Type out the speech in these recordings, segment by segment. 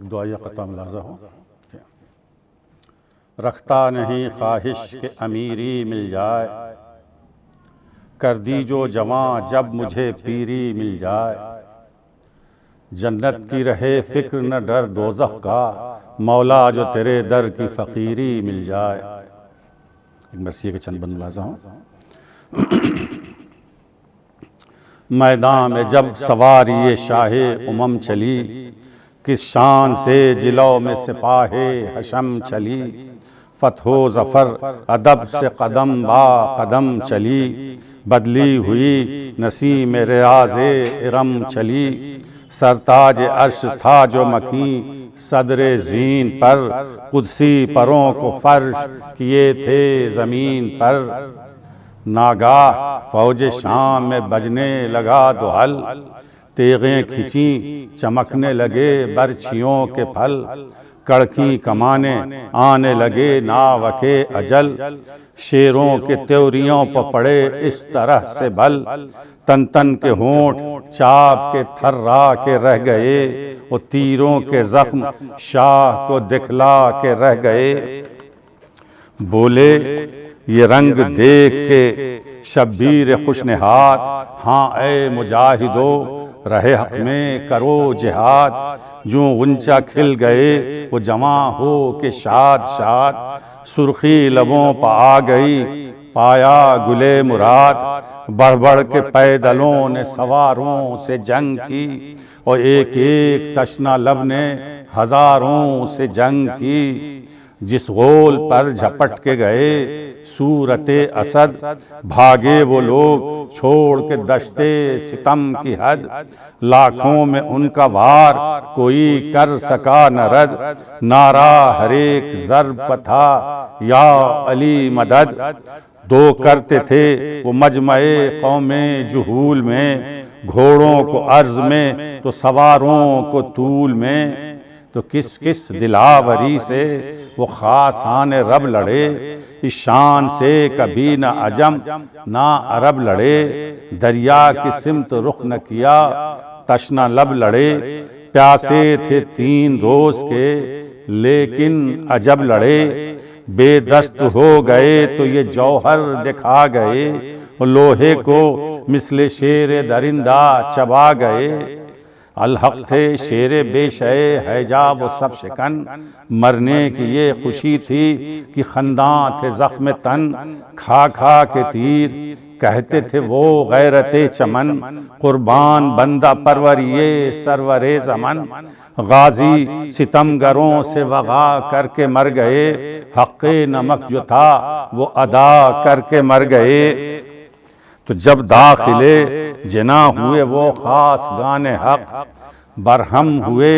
दुआया क़ता मुलाज़ा हो। रखता नहीं ख्वाहिश के अमीरी मिल जाए, कर दी जो जवां जब मुझे पीरी मिल जाए। जन्नत की रहे फिक्र न डर दोज़ख का, मौला जो तेरे दर की फ़कीरी मिल जाए। एक मरसिए के चंद बंद मुलाज़ा हूँ। मैदान में जब सवारी शाहे उमम चली, किस शान से जिलो में सिपाहे हशम चली। फ़तहो ज़फ़र अदब से कदम बा कदम चली, बदली हुई नसीम रियाज़े इरम चली। सरताज अर्श था जो मकी सदरे ज़ीन पर, कुदसी परों को फर्श किए थे ज़मीन पर। नागाह फ़ौज शाम में बजने लगा दुहल, तेगें खिंची चमकने लगे बरछियों के फल। कड़की कमाने आने लगे नावके अजल, शेरों के त्योरियों पर पड़े इस तरह से बल। तन तन के होंठ चाप के थर्रा के रह गए, वो तीरों के जख्म शाह को दिखला के रह गए। बोले ये रंग देख के शब्बीर खुशनहाद, हाँ ऐ मुजाहिदो रहे हक में करो जिहाद। जो गुंचा खिल गए वो जवां हो के शाद शाद, सुर्खी लबों पर आ गई पाया गुले मुराद। बढ़ बढ़ के पैदलों ने सवारों से जंग की, और एक एक तशना लब ने हजारों से जंग की। जिस गोल पर झपट के गए सूरते असद, भागे वो लोग छोड़ के दश्ते सितम की हद। लाखों में उनका वार कोई कर सका न रद, नारा हर एक ज़र्ब था या अली मदद। दो करते थे वो मजमए कौमे जुहूल में, घोड़ों को अर्ज में तो सवारों को तूल में। तो किस किस दिलावरी से वो खासान रब लड़े, इस शान से कभी न अजम ना अरब लड़े। दरिया की सिमत रुख न किया तशना लब लड़े, प्यासे थे 3 रोज के लेकिन अजब लड़े। बेदस्त हो गए तो ये जौहर दिखा गए, लोहे को मिसले शेर दरिंदा चबा गए। अलहक थे शेरे बेशे हैजा वो सब शिकन, मरने की ये खुशी थी कि खंदा थे जख्म तन। खा खा के तीर कहते थे वो गैरते चमन, कुर्बान बंदा परवरिये सरवरे ज़मन। गाजी सितमगरों से वगा करके मर गए, हक़े नमक जो था वो अदा करके मर गए। तो जब दाखिले जना हुए वो खास गाने हक, बरहम हुए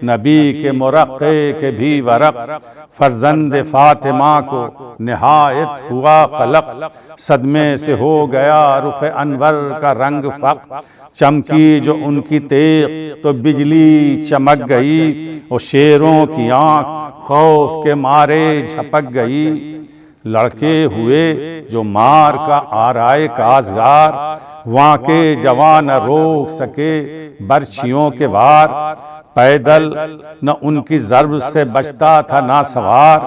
नबी के मुरक्के के भी वरक। फर्जंद फातिमा को निहायत हुआ कलक, सदमे से हो गया रुख अनवर का रंग फक। चमकी जो उनकी तेग तो बिजली चमक गई, और शेरों की आंख खौफ के मारे झपक गई। लड़के हुए जो मार का आराए काजगार, वहाँ के जवान रोक सके बरछियों के वार। पैदल न उनकी ज़र्ब से बचता था ना सवार,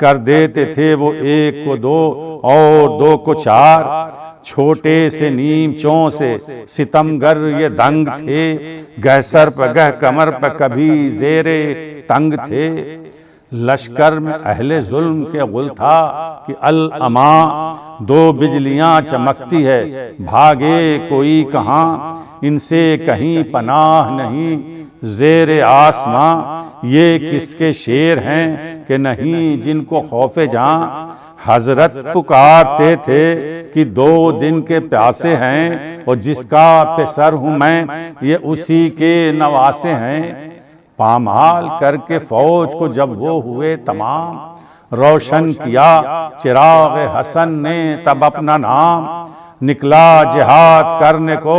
कर देते थे वो 1 को 2 और 2 को 4। छोटे से नीमचों से सितमगर ये दंग थे, गह सर पर गह कमर पर कभी जेरे तंग थे। लश्कर में अहले जुल्म के गुल था कि अल अमा, 2 बिजलियां चमकती है भागे कोई कहाँ। इनसे कहीं पनाह नहीं ज़ेरे आसमां, ये किसके शेर हैं कि नहीं जिनको खौफे जां। हजरत पुकारते थे कि 2 दिन के प्यासे हैं, और जिसका पेसर हूँ मैं ये उसी के नवासे हैं। पामाल करके फौज को जब वो हुए तमाम, रोशन किया चिराग हसन ने तब अपना नाम। निकला जिहाद करने को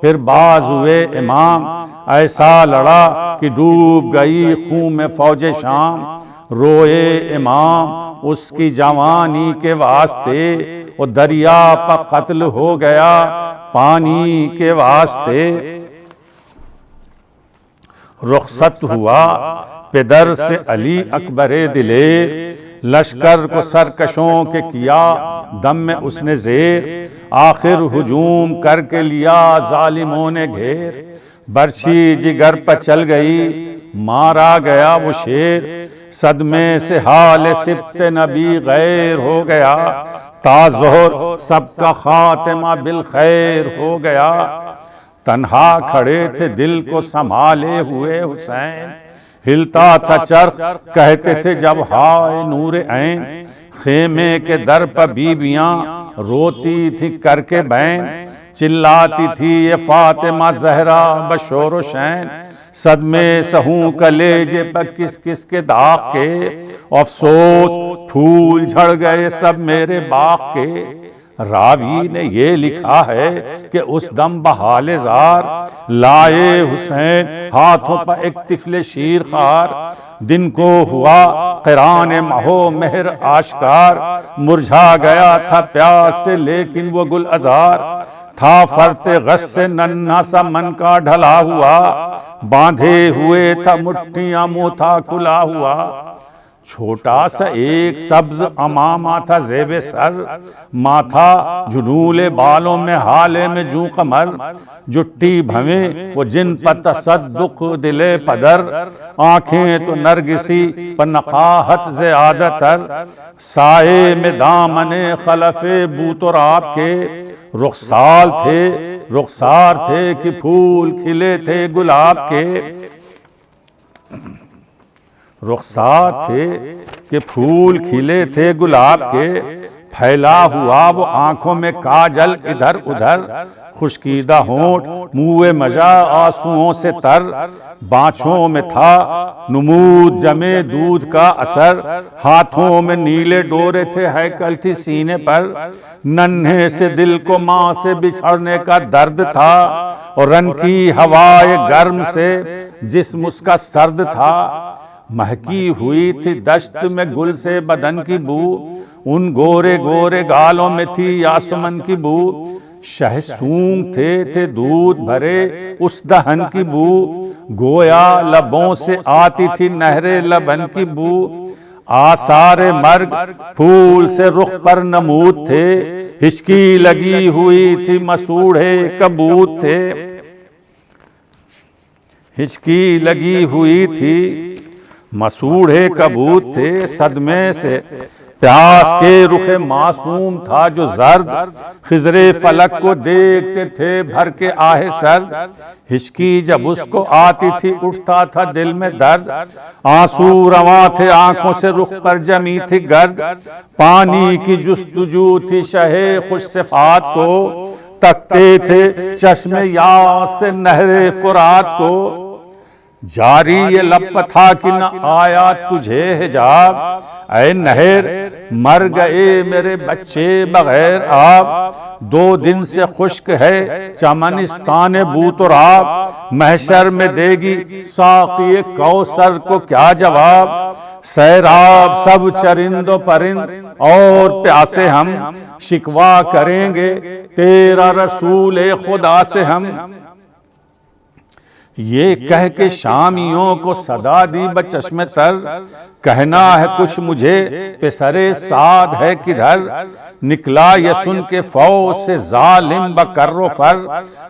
फिर बाज हुए इमाम, ऐसा लड़ा कि डूब गई खून में फौजे शाम। रोए इमाम उसकी जवानी के वास्ते, वो दरिया पर कत्ल हो गया पानी के वास्ते। रुखसत हुआ पेदर से अली अकबरे दिलेर, लश्कर को सरकशों के किया दम में उसने जेर, आखिर हुजूम करके लिया जालिमों ने घेर, बर्छी जिगर पर चल गई मारा गया वो शेर, सदमे से हाल सिब्त नबी गैर हो गया, ताज़ोहर सबका खातिमा बिल खैर हो गया। तन्हा खड़े थे दिल को संभाले हुए हुसैन, हिलता था चरख कहते थे जब हाय नूरे ऐन, खेमे के दर पर बीबियां रोती थी करके बैन, चिल्लाती थी ये फातिमा जहरा बशोर शैन, सदमे सहूं कलेजे पर किस किस के दाग के, अफसोस फूल झड़ गए सब मेरे बाग के। रावी ने ये लिखा है कि उस दम बहाले जार, लाए हुसैन हाथों पर एक तिफले शीर खार, दिन को हुआ क़िरान महो मेहर आश्कार, मुरझा गया था प्यास से लेकिन वो गुल अजार, था फरते गश से नन्हा सा मन का ढला हुआ, बांधे हुए था मुट्ठियां मुंह था खुला हुआ। छोटा सा एक सब्ज अमामा था ज़ेबे सर, माथा झुनूले बालों में हाले में जू कमर, जुट्टी भवे वो जिन पर तसद्दुक दिले पदर, आंखें तो नरगिसी पर नकाहत ज़्यादातर, साए में दामने खलफे बूतराब के, रुखसार थे कि फूल खिले थे गुलाब के, रुखसार थे कि फूल खिले थे गुलाब के, फैला हुआ वो आंखों में काजल इधर उधर, खुशकीदा होंठ मुँह मजा आंसुओं से तर, बाँछों में था नमूद जमे दूध का असर, हाथों में नीले डोरे थे हैकल थी सीने पर, नन्हे से दिल को माँ से बिछड़ने का दर्द था, और रन की हवाए गर्म से जिस्म उसका सर्द था, महकी हुई थी दश्त में गुल से बदन की बू, उन गोरे गोरे गालों में थी यासमन की बू, शहसूंग थे दूध भरे उस दहन की बू, गोया लबों से आती थी नहरे लबन की बू, आसारे मर्ग फूल से रुख पर नमूद थे, हिचकी लगी हुई थी मसूड़े कबूत थे, हिचकी लगी हुई थी मसूड़े कबूत थे, सदमे से प्यास के रुखे मासूम था जो जर्द, खिजरे फलक को देखते थे भर के आहे सर्द, हिचकी जब उसको आती थी उठता था दिल में दर्द, आंसू रवां थे आंखों से रुख पर जमी थी गर्द, पानी की जुस्तजू थी शहे खुश सिफात को, तकते थे चश्मे यास से नहरे फुरात को, जारी ये लब था कि न आया तुझे हिजाब, ऐ नहर मर गए मेरे बच्चे बगैर आप, 2 दिन से खुश्क है चमनिस्तान बूतराब, महशर में देगी साक़ी कौसर को क्या जवाब, सैराब सब चरिंदो परिंद और प्यासे हम, शिकवा करेंगे तेरा रसूल खुदा से हम। ये कह के शामियों को सदा दी बचश्मे तर, कहना है कुछ मुझे पेसरे साद है किधर, निकला ये सुन के फौज से जालिम बकर्रो फर,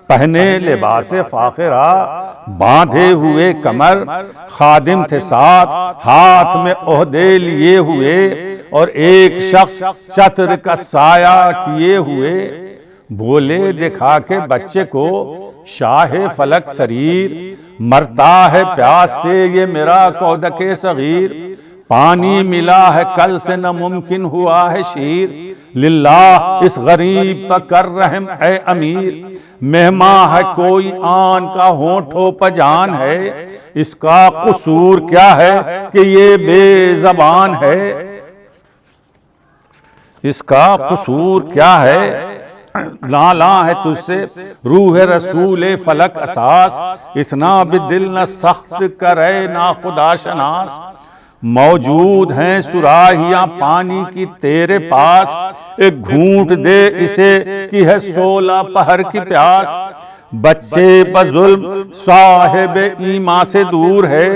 पहने लिबासे फाखिरा बांधे हुए कमर, खादिम थे साथ हाथ में ओहदे लिए हुए, और एक शख्स चतर का साया किए हुए, बोले दिखा के बच्चे को शाहे फलक शरीर, मरता है प्यास से ये मेरा कौदके सगीर, पानी मिला है कल से न मुमकिन हुआ है शीर, लिल्लाह इस गरीब पर कर रहम है अमीर, मेहमा है कोई आन का होठों पर जान है, इसका कसूर क्या है कि ये बेज़बान है, इसका कसूर क्या है लाला है तुझसे रूह रसूल फलक असास, इतना भी दिल न सख्त करे ना खुदा शनास, मौजूद हैं सुराहियां पानी की तेरे पास, एक घूंट दे इसे की है 16 पहर की प्यास, बच्चे बजुल्म साहिब ईमा से दूर है,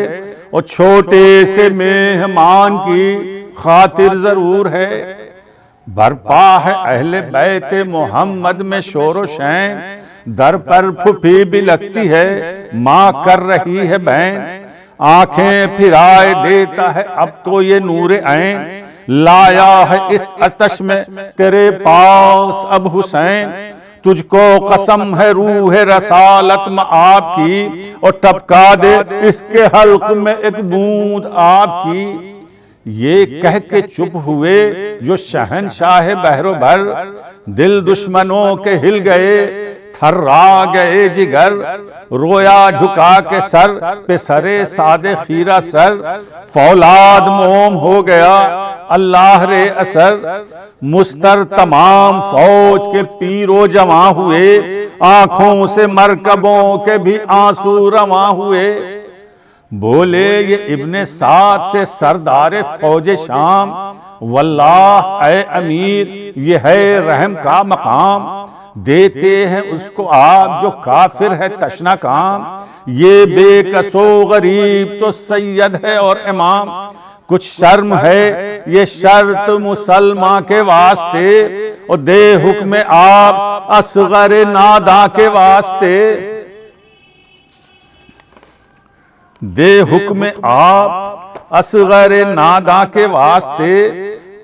और छोटे से मेहमान की खातिर जरूर है। बरपा है अहले बैत मोहम्मद में शोर शैन, दर पर फुफी भी लगती है, माँ कर रही है बैन। आंखें फिराए देता है अब तो ये नूरे ऐन, लाया है इस आतश में तेरे पास अब हुसैन। तुझको कसम है रूह रसालत में आपकी, और टपका दे इसके हल्क में एक बूंद आपकी। ये कह के चुप हुए जो शहनशाह बहरो भर, दिल दुश्मनों के हिल गए थर्रा गए जिगर। रोया झुका के सर पे सरे सादे खीरा सर, फौलाद मोम हो गया अल्लाह रे असर। मुस्तर तमाम फौज के पीरो जमा हुए, आंखों से मरकबों के भी आंसू रवा हुए। बोले ये इब्ने साद से सरदार फौज शाम, वल्लाह ऐ अमीर ये है रहम का मकाम। देते हैं उसको आप जो काफिर है तशना काम, ये बेकसो गरीब तो सैयद है और इमाम। कुछ शर्म है ये शर्त मुसलमान के वास्ते, और दे हुक्म आप असगर नादा के वास्ते। दे हुक्म आप असगर नादा के वास्ते।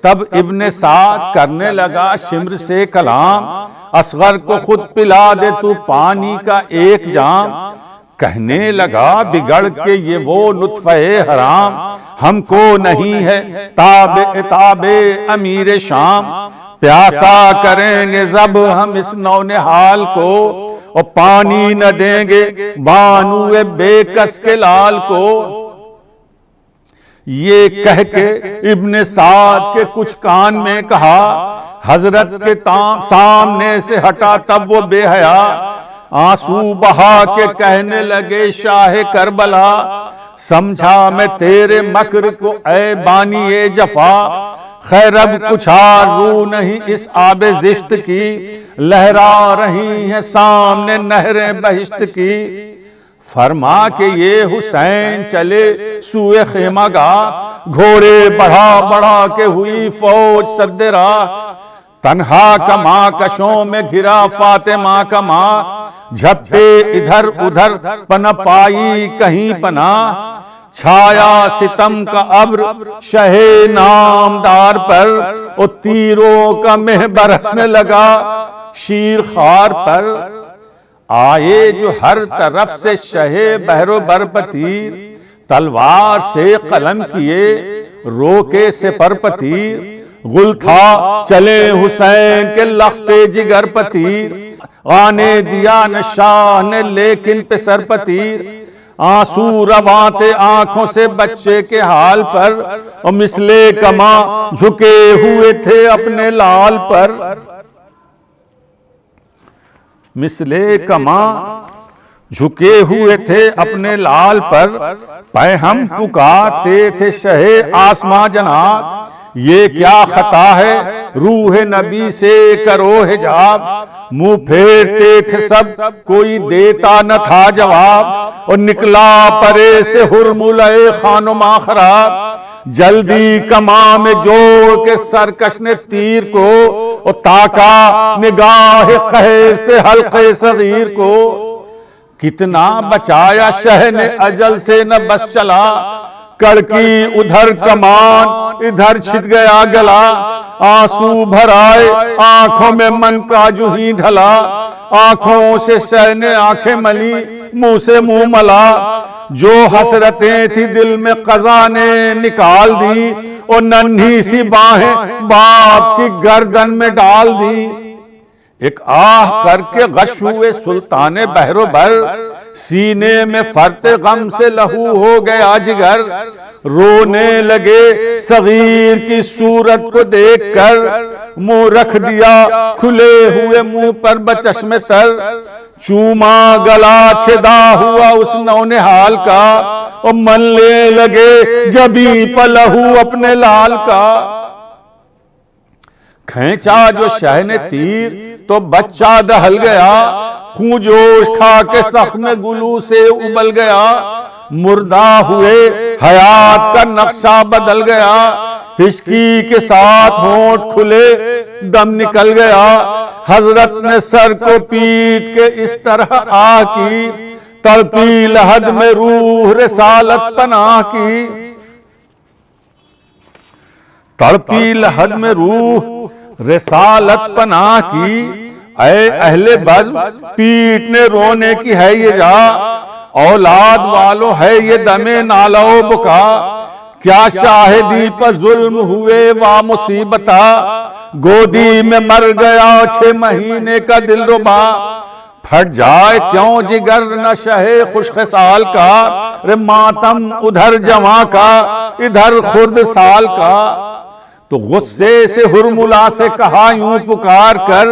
तब इब्ने साद करने लगा शिम्र से कलाम, असगर को खुद पिला दे तू पानी का एक जाम। कहने लगा बिगड़ के ये वो नुत्फे हराम, हमको नहीं है ताबे ताबे अमीर शाम। प्यासा करेंगे जब हम इस नौनिहाल को, और पानी न देंगे बानुए बेकस के लाल को। ये कह के इब्ने साद के कुछ कान में कहा, हजरत के सामने से हटा तब वो बेहया। आंसू बहा के कहने लगे शाह करबला, समझा मैं तेरे मकर को ऐ बानी ए जफा। खैर अब कुछ आरज़ू नहीं इस आबे जिश्त की, लहरा रही हैं सामने नहरें बहिश्त की। फरमा के ये हुसैन चले सुए खेमागा, घोड़े बढ़ा बढ़ा के हुई फौज सद्दरा। तन्हा कमा कशों में घिरा फातिमा का माँ, झपटे इधर उधर पन पाई कहीं पना। छाया सितम का अब्र शहे नामदार पर, और तीरों का मेह बरसने लगा शीर खार पर। आए जो हर तरफ से शहे बहरो बरपतीर, तलवार से कलम किए रोके से परपतीर। गुल था चले हुसैन के लख्ते जिगर पतीर, आने दिया न शाह ने लेकिन पे सरपतीर। आंसू रवाते आंखों से बच्चे के हाल पर, और मिसले कमा झुके हुए थे अपने लाल पर। मिसले कमा झुके हुए थे अपने लाल पर, पैहम पुकारते थे शहे आसमां जनाब। ये क्या खता है रूह नबी से करो हिजाब। मुंह फेरते थे सब कोई देता न था जवाब, और निकला परे से हुरमुले खानुमा खराब। जल्दी कमा में जोड़ के सरकश ने तीर को, और ताका निगाह कहर से हल्के सगीर को। कितना बचाया शह ने अजल से न बस चला, कड़की उधर कमान इधर छिद गया गला। आंसू भराए आंखों में मन का जूही ढला, आंखों से शह ने आंखें मली मुंह से मुंह मला। जो हसरतें थी दिल में कज़ा ने निकाल दी, और नन्ही सी बाहें बाप की गर्दन में डाल दी। एक आह करके गश हुए सुल्ताने बहरो भर, सीने में फरते गम से लहू हो गया जिगर। रोने लगे सगीर की सूरत को देखकर, मुंह रख दिया खुले हुए मुंह पर बचश्मे तर। चूमा गला छेदा हुआ उस नौनिहाल का, और मलने लगे जबी पलहू अपने लाल का। खींचा जो शह ने तीर तो बच्चा दहल गया, खूंजोश खा के सख्त में गुलू से उबल गया। मुर्दा हुए, हयात का नक्शा बदल गया। हिचकी के साथ होंठ खुले, दम निकल गया। हजरत ने सर को पीट के इस तरह आ की, तड़पी लहद में रूह रिसालत पनाह की। तड़पी लहद में रूह रिसालत पनाह की। ऐ अहले बज़्म, पीटने रोने की है ये जा, औलाद वालों है ये दमे नालो बुका। क्या शाहिदी पर जुल्म हुए वा मुसीबता, गोदी में मर गया 6 महीने का दिलरुबा। फट जाए क्यों जिगर न शहे खुशखसाल का, रे मातम उधर जवां का इधर खुर्द साल का। तो गुस्से से हुरमुला से कहा यूं पुकार कर,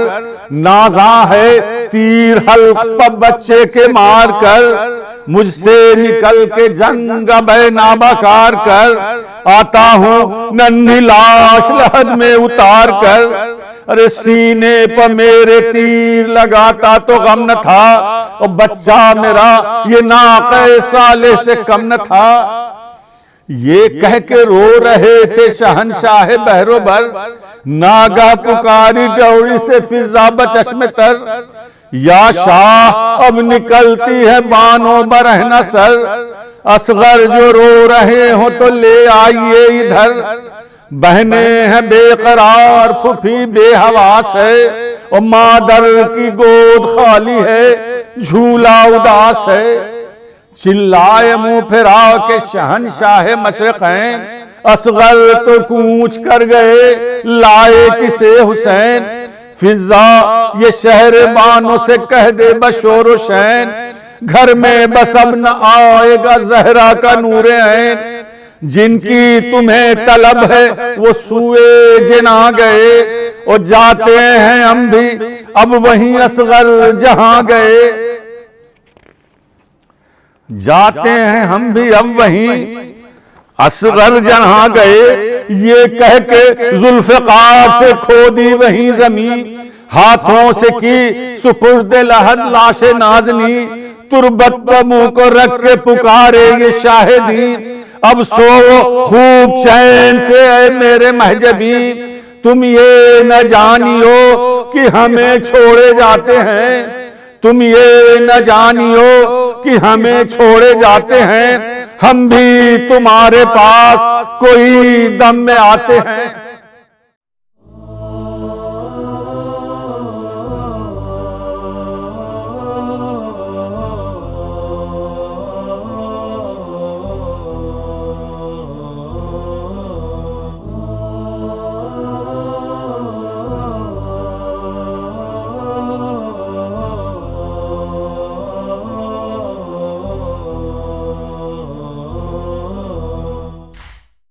नाजा है तीर हल्क पर बच्चे के मार कर। मुझसे निकल के जंग नाबाकार कर, आता हूं नन्ही लाश लहद में उतार कर। अरे सीने पर मेरे तीर लगाता तो गम न था, और बच्चा मेरा ये नाक़े साले से कम न था। ये कह के रो रहे थे शहंशाह बहरोबर, नागा पुकारी डौरी से फिजा बचश्मे तर। या शाह अब निकलती है बानो बरहना सर, असगर जो रो रहे हो तो ले आइए इधर। बहने हैं बेकरार, फुफी बेहवास है, और मादर की गोद खाली है, झूला उदास है। चिल्लाए मुंह फिरा के शहंशाह मशरिक़ैन, असगर तो कूच कर गए लाए किसे हुसैन। फिजा ये शहर बानों से कह दे बशोर शैन, घर में बस अब न आएगा जहरा का नूरे ऐन। जिनकी तुम्हें तलब है वो सुए जिना गए, और जाते हैं हम भी अब वहीं असगर जहां गए। जाते हैं हम भी अब वहीं असगर जहां गए। ये कह के जुल्फ़िकार से खोदी वहीं जमीन, हाथों से की सुपुर्द लहद लाशे नाज़नी। तुरबत पर मुंह को रख के पुकारे ये शाहिदी, अब सो खूब चैन से ऐ मेरे महजबी। तुम ये न जानियो कि हमें छोड़े जाते हैं, तुम ये न जानियो कि हमें छोड़े जाते हैं। हम भी तुम्हारे पास कोई दम में आते हैं।